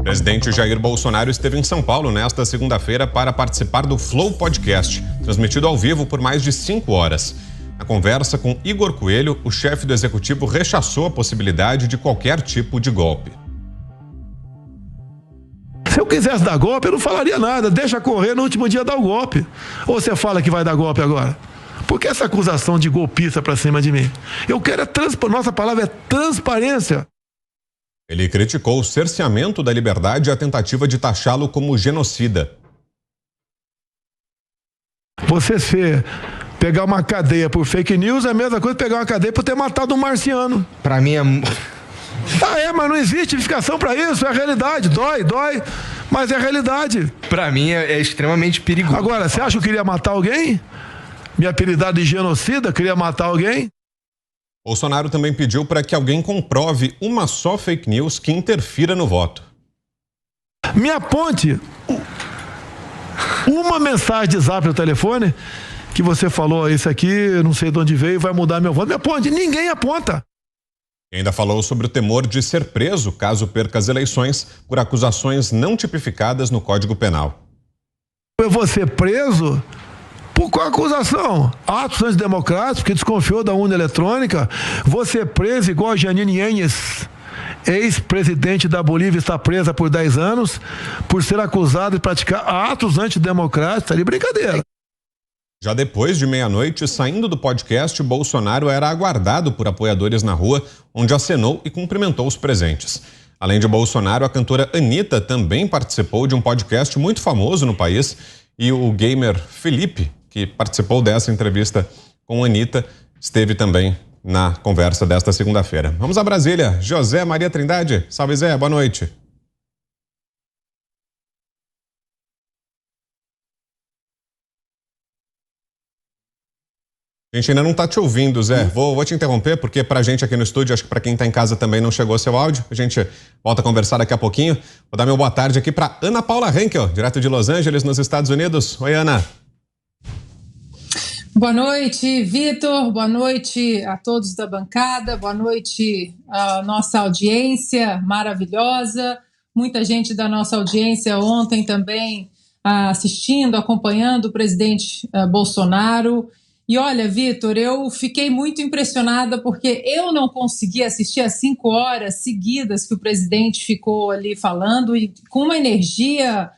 presidente Jair Bolsonaro esteve em São Paulo nesta segunda-feira para participar do Flow Podcast, transmitido ao vivo por mais de 5 horas. Na conversa com Igor Coelho, o chefe do executivo rechaçou a possibilidade de qualquer tipo de golpe. Se eu quisesse dar golpe, eu não falaria nada. Deixa correr, no último dia dar o golpe. Ou você fala que vai dar golpe agora? Por que essa acusação de golpista pra cima de mim? Eu quero nossa palavra é transparência. Ele criticou o cerceamento da liberdade e a tentativa de taxá-lo como genocida. Você pegar uma cadeia por fake news é a mesma coisa que pegar uma cadeia por ter matado um marciano. Pra mim é... Mas não existe justificação pra isso, é a realidade. Dói, mas é a realidade. Pra mim é extremamente perigoso. Agora, você acha que eu queria matar alguém? Me apelidado de genocida, queria matar alguém? Bolsonaro também pediu para que alguém comprove uma só fake news que interfira no voto. Me aponte uma mensagem de zap no telefone que você falou, isso aqui, não sei de onde veio, vai mudar meu voto. Me aponte, ninguém aponta. E ainda falou sobre o temor de ser preso caso perca as eleições por acusações não tipificadas no Código Penal. Eu vou ser preso por qual acusação? Atos antidemocráticos, que desconfiou da urna eletrônica. Vou ser preso igual a Janine Áñez, ex-presidente da Bolívia, está presa por 10 anos por ser acusado de praticar atos antidemocráticos. Tá de brincadeira. Já depois de meia-noite, saindo do podcast, Bolsonaro era aguardado por apoiadores na rua, onde acenou e cumprimentou os presentes. Além de Bolsonaro, a cantora Anitta também participou de um podcast muito famoso no país, e o gamer Felipe, que participou dessa entrevista com a Anitta, esteve também na conversa desta segunda-feira. Vamos a Brasília. José Maria Trindade. Salve, Zé. Boa noite. A gente ainda não está te ouvindo, Zé. Vou te interromper, porque pra gente aqui no estúdio, acho que para quem está em casa também não chegou seu áudio. A gente volta a conversar daqui a pouquinho. Vou dar meu boa tarde aqui para Ana Paula Henkel, direto de Los Angeles, nos Estados Unidos. Oi, Ana. Boa noite, Vitor. Boa noite a todos da bancada. Boa noite à nossa audiência maravilhosa. Muita gente da nossa audiência ontem também assistindo, acompanhando o presidente Bolsonaro. E olha, Vitor, eu fiquei muito impressionada porque eu não consegui assistir as 5 horas seguidas que o presidente ficou ali falando e com uma energia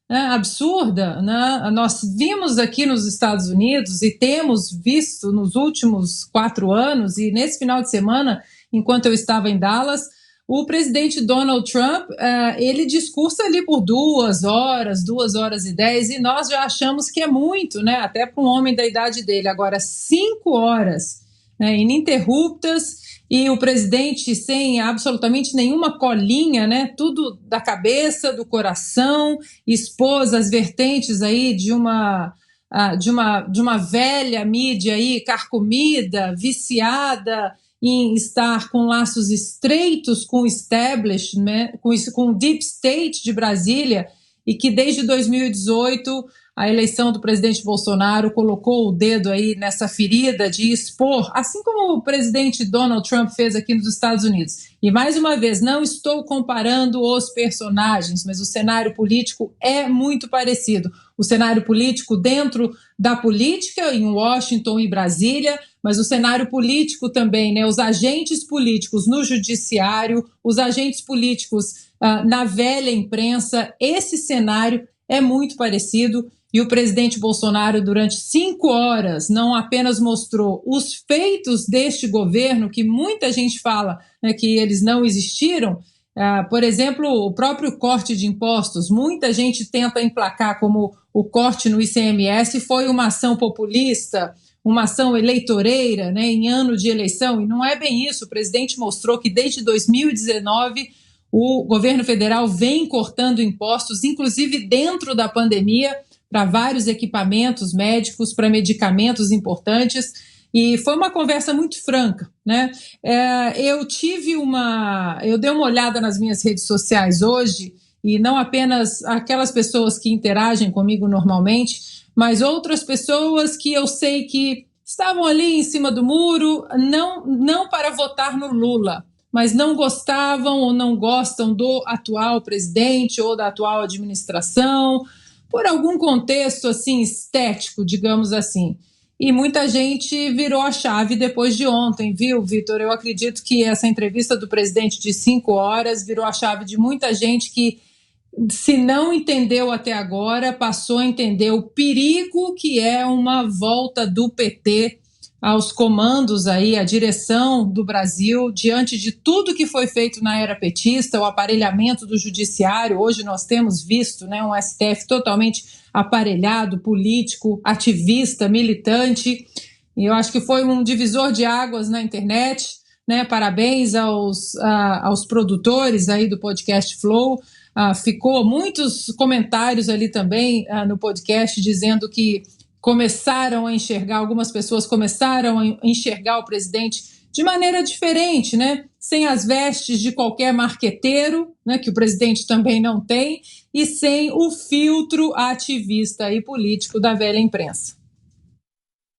absurda, né? Nós vimos aqui nos Estados Unidos e temos visto nos últimos 4 anos e nesse final de semana, enquanto eu estava em Dallas, o presidente Donald Trump, ele discursa ali por 2 horas, 2 horas e 10, e nós já achamos que é muito, né? Até para um homem da idade dele. Agora, 5 horas, né, ininterruptas, e o presidente sem absolutamente nenhuma colinha, né? Tudo da cabeça, do coração, expôs as vertentes aí de uma velha mídia aí carcomida, viciada em estar com laços estreitos com o establishment, com o deep state de Brasília, e que desde 2018 a eleição do presidente Bolsonaro colocou o dedo aí nessa ferida de expor, assim como o presidente Donald Trump fez aqui nos Estados Unidos. E mais uma vez, não estou comparando os personagens, mas o cenário político é muito parecido. O cenário político dentro da política, em Washington e Brasília, mas o cenário político também, né? Os agentes políticos no judiciário, os agentes políticos na velha imprensa, esse cenário é muito parecido. E o presidente Bolsonaro, durante 5 horas, não apenas mostrou os feitos deste governo, que muita gente fala, né, que eles não existiram. Por exemplo, o próprio corte de impostos, muita gente tenta emplacar como o corte no ICMS foi uma ação populista, uma ação eleitoreira, né, em ano de eleição, e não é bem isso. O presidente mostrou que desde 2019 o governo federal vem cortando impostos, inclusive dentro da pandemia, para vários equipamentos médicos, para medicamentos importantes, e foi uma conversa muito franca, né? Eu dei uma olhada nas minhas redes sociais hoje, e não apenas aquelas pessoas que interagem comigo normalmente, mas outras pessoas que eu sei que estavam ali em cima do muro, não para votar no Lula, mas não gostavam ou não gostam do atual presidente ou da atual administração, por algum contexto assim estético, digamos assim. E muita gente virou a chave depois de ontem, viu, Vitor? Eu acredito que essa entrevista do presidente de 5 horas virou a chave de muita gente que, se não entendeu até agora, passou a entender o perigo que é uma volta do PT aos comandos aí, a direção do Brasil, diante de tudo que foi feito na era petista, o aparelhamento do judiciário. Hoje nós temos visto, né, um STF totalmente aparelhado, político, ativista, militante, e eu acho que foi um divisor de águas na internet, né? Parabéns aos produtores aí do podcast Flow. Ficou muitos comentários ali também no podcast dizendo que algumas pessoas começaram a enxergar o presidente de maneira diferente, né? Sem as vestes de qualquer marqueteiro, né? Que o presidente também não tem, e sem o filtro ativista e político da velha imprensa.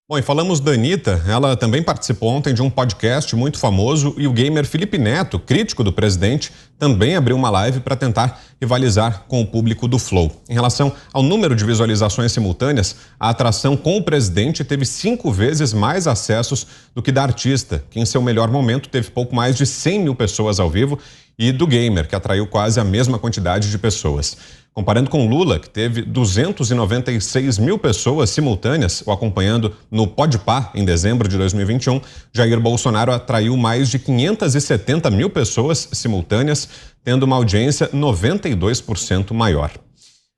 Bom, e falamos da Anitta, ela também participou ontem de um podcast muito famoso e o gamer Felipe Neto, crítico do presidente, também abriu uma live para tentar rivalizar com o público do Flow. Em relação ao número de visualizações simultâneas, a atração com o presidente teve 5 vezes mais acessos do que da artista, que em seu melhor momento teve pouco mais de 100 mil pessoas ao vivo, e do gamer, que atraiu quase a mesma quantidade de pessoas. Comparando com Lula, que teve 296 mil pessoas simultâneas o acompanhando no Podpah em dezembro de 2021, Jair Bolsonaro atraiu mais de 570 mil pessoas simultâneas, tendo uma audiência 92% maior.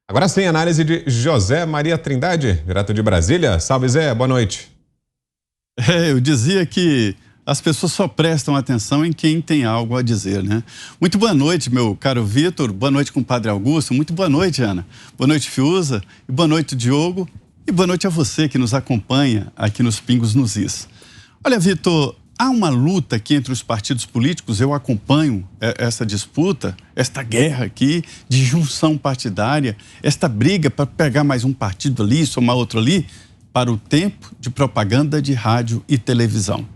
Agora sim, análise de José Maria Trindade, direto de Brasília. Salve, Zé, boa noite. Eu dizia que as pessoas só prestam atenção em quem tem algo a dizer, né? Muito boa noite, meu caro Vitor. Boa noite, compadre Augusto. Muito boa noite, Ana. Boa noite, Fiuza. E boa noite, Diogo. E boa noite a você que nos acompanha aqui nos Pingos nos Is. Olha, Vitor, há uma luta aqui entre os partidos políticos. Eu acompanho essa disputa, esta guerra aqui de junção partidária, esta briga para pegar mais um partido ali, somar outro ali, para o tempo de propaganda de rádio e televisão.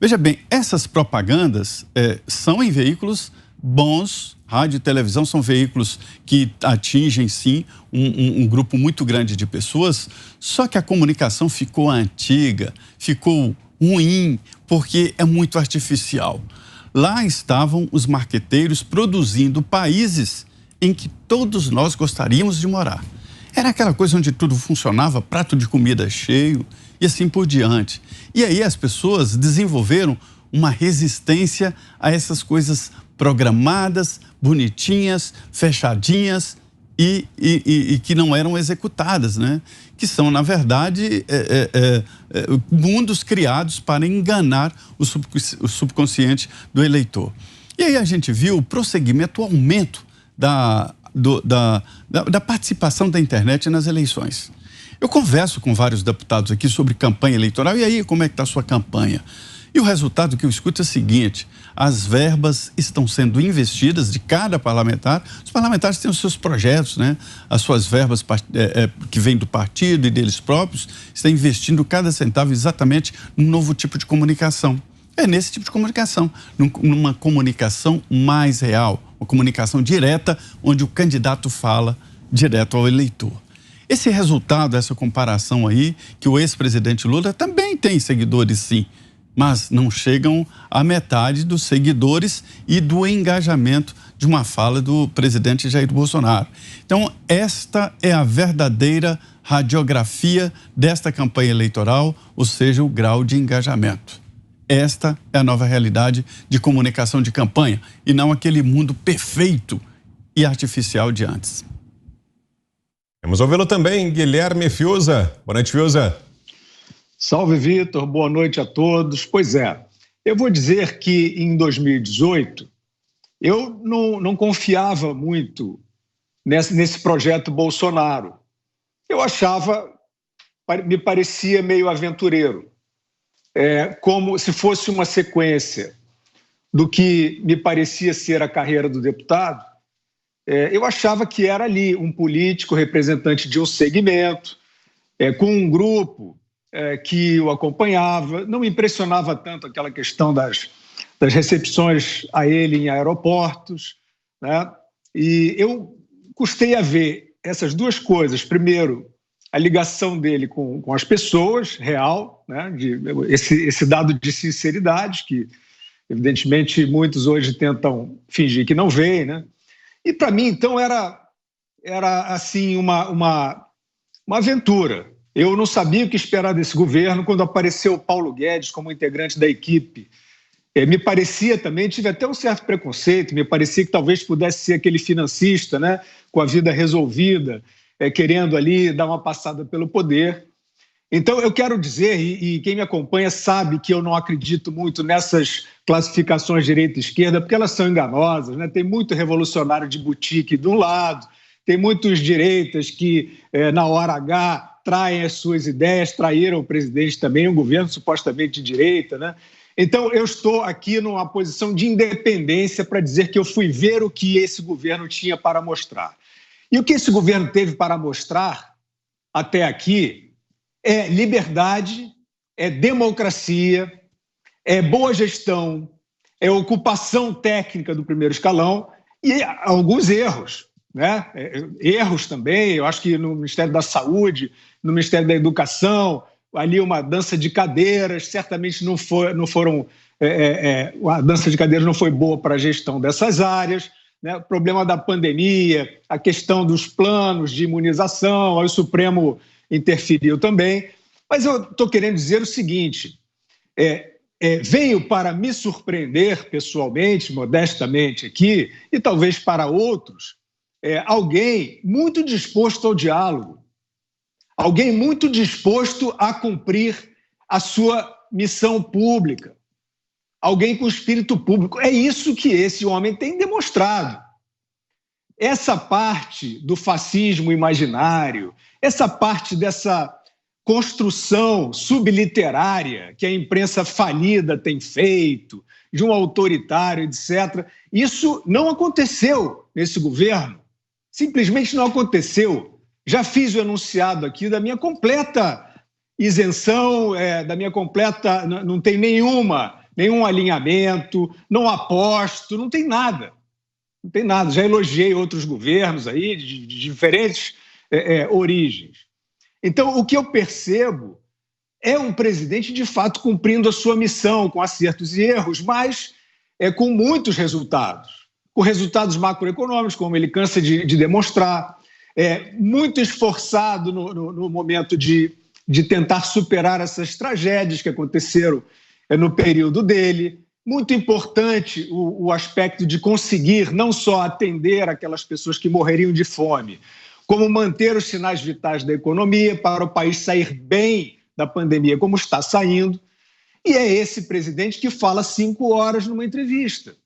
Veja bem, essas propagandas são em veículos bons, rádio e televisão são veículos que atingem, sim, um grupo muito grande de pessoas, só que a comunicação ficou antiga, ficou ruim, porque é muito artificial. Lá estavam os marqueteiros produzindo países em que todos nós gostaríamos de morar. Era aquela coisa onde tudo funcionava, prato de comida cheio e assim por diante. E aí as pessoas desenvolveram uma resistência a essas coisas programadas, bonitinhas, fechadinhas e que não eram executadas, né? Que são, na verdade, mundos criados para enganar o subconsciente do eleitor. E aí a gente viu o prosseguimento, o aumento da participação da internet nas eleições. Eu converso com vários deputados aqui sobre campanha eleitoral. E aí, como é que está a sua campanha? E o resultado que eu escuto é o seguinte: as verbas estão sendo investidas de cada parlamentar. Os parlamentares têm os seus projetos, né? As suas verbas que vêm do partido e deles próprios, estão investindo cada centavo exatamente num novo tipo de comunicação. É nesse tipo de comunicação, numa comunicação mais real, uma comunicação direta, onde o candidato fala direto ao eleitor. Esse resultado, essa comparação aí, que o ex-presidente Lula também tem seguidores, sim, mas não chegam à metade dos seguidores e do engajamento de uma fala do presidente Jair Bolsonaro. Então, esta é a verdadeira radiografia desta campanha eleitoral, ou seja, o grau de engajamento. Esta é a nova realidade de comunicação de campanha e não aquele mundo perfeito e artificial de antes. Vamos ouvi-lo também, Guilherme Fiuza. Boa noite, Fiuza. Salve, Vitor. Boa noite a todos. Pois é, eu vou dizer que em 2018 eu não confiava muito nesse projeto Bolsonaro. Eu me parecia meio aventureiro. Como se fosse uma sequência do que me parecia ser a carreira do deputado. Eu achava que era ali um político representante de um segmento, com um grupo que o acompanhava. Não me impressionava tanto aquela questão das recepções a ele em aeroportos, né? E eu custei a ver essas duas coisas. Primeiro, a ligação dele com as pessoas, real, né? Esse dado de sinceridade, que evidentemente muitos hoje tentam fingir que não veem, né? E para mim, então, era assim, uma aventura. Eu não sabia o que esperar desse governo. Quando apareceu o Paulo Guedes como integrante da equipe, me parecia também, tive até um certo preconceito, me parecia que talvez pudesse ser aquele financista, né, com a vida resolvida, querendo ali dar uma passada pelo poder. Então, eu quero dizer, e quem me acompanha sabe que eu não acredito muito nessas classificações direita e esquerda, porque elas são enganosas, né? Tem muito revolucionário de boutique de um lado, tem muitos direitas que, na hora H, traem as suas ideias, traíram o presidente também, um governo supostamente de direita, né? Então, eu estou aqui numa posição de independência para dizer que eu fui ver o que esse governo tinha para mostrar. E o que esse governo teve para mostrar até aqui é liberdade, é democracia, é boa gestão, é ocupação técnica do primeiro escalão e alguns erros, né? Erros também, eu acho que no Ministério da Saúde, no Ministério da Educação, ali uma dança de cadeiras, certamente não foram... a dança de cadeiras não foi boa para a gestão dessas áreas, né? O problema da pandemia, a questão dos planos de imunização, o Supremo interferiu também. Mas eu estou querendo dizer o seguinte, venho para me surpreender pessoalmente, modestamente aqui, e talvez para outros, alguém muito disposto ao diálogo, alguém muito disposto a cumprir a sua missão pública, alguém com espírito público. É isso que esse homem tem demonstrado. Essa parte do fascismo imaginário, essa parte dessa construção subliterária que a imprensa falida tem feito, de um autoritário, etc., isso não aconteceu nesse governo. Simplesmente não aconteceu. Já fiz o enunciado aqui da minha completa isenção, da minha completa... Não tem nenhum alinhamento, não aposto, não tem nada. Não tem nada. Já elogiei outros governos aí de diferentes origens. Então, o que eu percebo é um presidente, de fato, cumprindo a sua missão, com acertos e erros, mas com muitos resultados. Com resultados macroeconômicos, como ele cansa de demonstrar, muito esforçado no momento de tentar superar essas tragédias que aconteceram no período dele. Muito importante o aspecto de conseguir não só atender aquelas pessoas que morreriam de fome, como manter os sinais vitais da economia para o país sair bem da pandemia, como está saindo. E é esse presidente que fala 5 horas numa entrevista.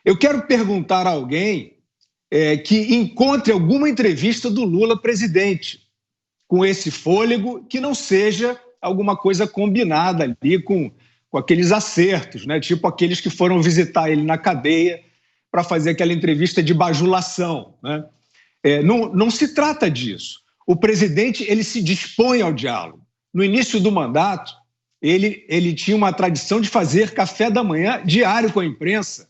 Eu quero perguntar a alguém que encontre alguma entrevista do Lula presidente com esse fôlego, que não seja alguma coisa combinada ali com aqueles acertos, né? Tipo aqueles que foram visitar ele na cadeia para fazer aquela entrevista de bajulação, né? Não se trata disso. O presidente, ele se dispõe ao diálogo. No início do mandato, ele tinha uma tradição de fazer café da manhã diário com a imprensa.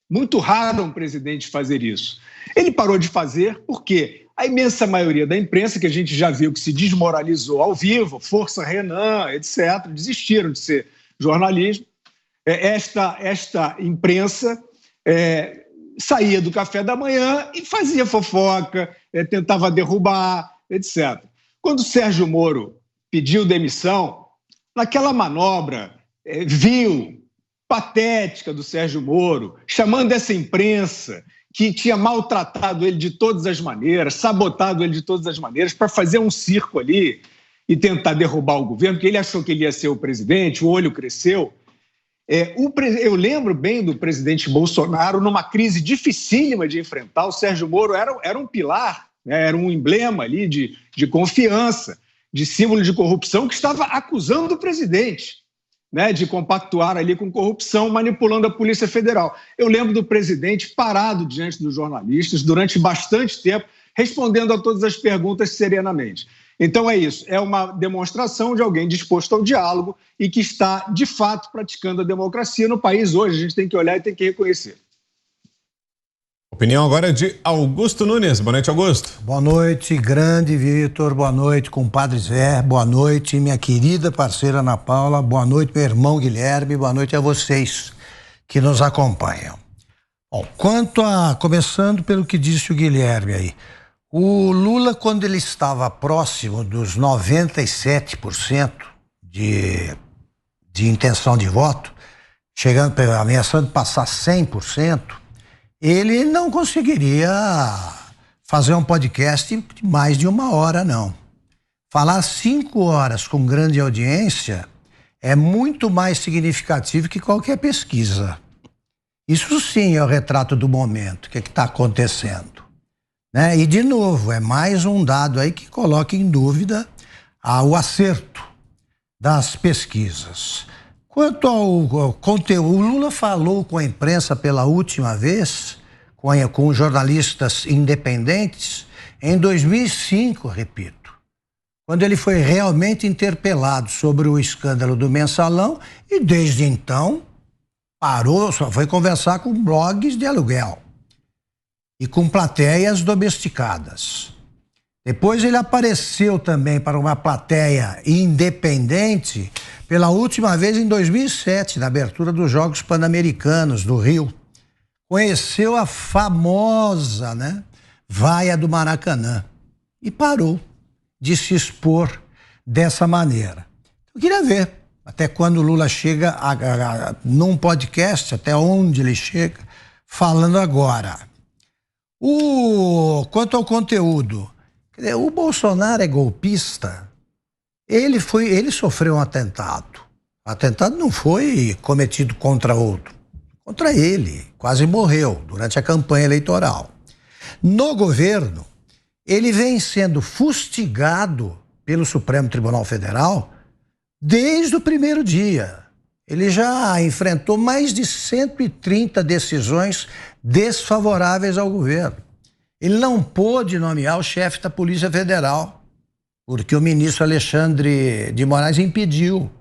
Muito raro um presidente fazer isso. Ele parou de fazer porque a imensa maioria da imprensa, que a gente já viu que se desmoralizou ao vivo, Força Renan, etc., desistiram de ser jornalismo. Esta imprensa saía do café da manhã e fazia fofoca, tentava derrubar, etc. Quando o Sérgio Moro pediu demissão, naquela manobra vil, patética do Sérgio Moro, chamando essa imprensa que tinha maltratado ele de todas as maneiras, sabotado ele de todas as maneiras, para fazer um circo ali e tentar derrubar o governo, porque ele achou que ele ia ser o presidente, o olho cresceu. Eu lembro bem do presidente Bolsonaro numa crise dificílima de enfrentar. O Sérgio Moro era um pilar, né? Era um emblema ali de confiança, de símbolo de corrupção, que estava acusando o presidente, né, de compactuar ali com corrupção, manipulando a Polícia Federal. Eu lembro do presidente parado diante dos jornalistas durante bastante tempo, respondendo a todas as perguntas serenamente. Então é isso, é uma demonstração de alguém disposto ao diálogo e que está, de fato, praticando a democracia no país hoje. A gente tem que olhar e tem que reconhecer. Opinião agora de Augusto Nunes. Boa noite, Augusto. Boa noite, grande Vitor. Boa noite, compadre Zé. Boa noite, minha querida parceira Ana Paula. Boa noite, meu irmão Guilherme. Boa noite a vocês que nos acompanham. Bom, começando pelo que disse o Guilherme aí, o Lula, quando ele estava próximo dos 97% de intenção de voto, chegando, ameaçando passar 100%, ele não conseguiria fazer um podcast de mais de 1 hora, não. Falar 5 horas com grande audiência é muito mais significativo que qualquer pesquisa. Isso sim é o retrato do momento, o que está acontecendo. Né? E, de novo, é mais um dado aí que coloca em dúvida o acerto das pesquisas. Quanto ao conteúdo, o Lula falou com a imprensa pela última vez, com jornalistas independentes, em 2005, repito, quando ele foi realmente interpelado sobre o escândalo do Mensalão e, desde então, parou, só foi conversar com blogs de aluguel e com plateias domesticadas. Depois ele apareceu também para uma plateia independente pela última vez em 2007, na abertura dos Jogos Pan-Americanos do Rio. Conheceu a famosa, vaia do Maracanã e parou de se expor dessa maneira. Eu queria ver até quando o Lula chega num podcast, até onde ele chega, falando agora. Quanto ao conteúdo, o Bolsonaro é golpista. Ele sofreu um atentado. O atentado não foi cometido contra outro, contra ele. Quase morreu durante a campanha eleitoral. No governo, ele vem sendo fustigado pelo Supremo Tribunal Federal desde o primeiro dia. Ele já enfrentou mais de 130 decisões desfavoráveis ao governo. Ele não pôde nomear o chefe da Polícia Federal, porque o ministro Alexandre de Moraes impediu.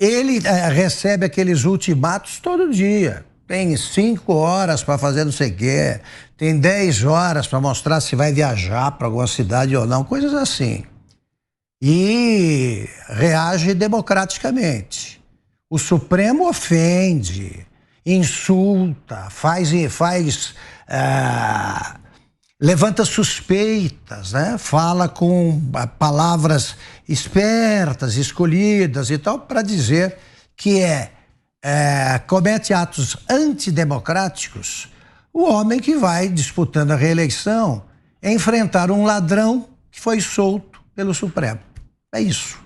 Ele recebe aqueles ultimatos todo dia. Tem 5 horas para fazer não sei o quê, tem 10 horas para mostrar se vai viajar para alguma cidade ou não, coisas assim. E reage democraticamente. O Supremo ofende, insulta, levanta suspeitas, fala com palavras espertas, escolhidas e tal, para dizer que comete atos antidemocráticos o homem que vai, disputando a reeleição, enfrentar um ladrão que foi solto pelo Supremo. É isso.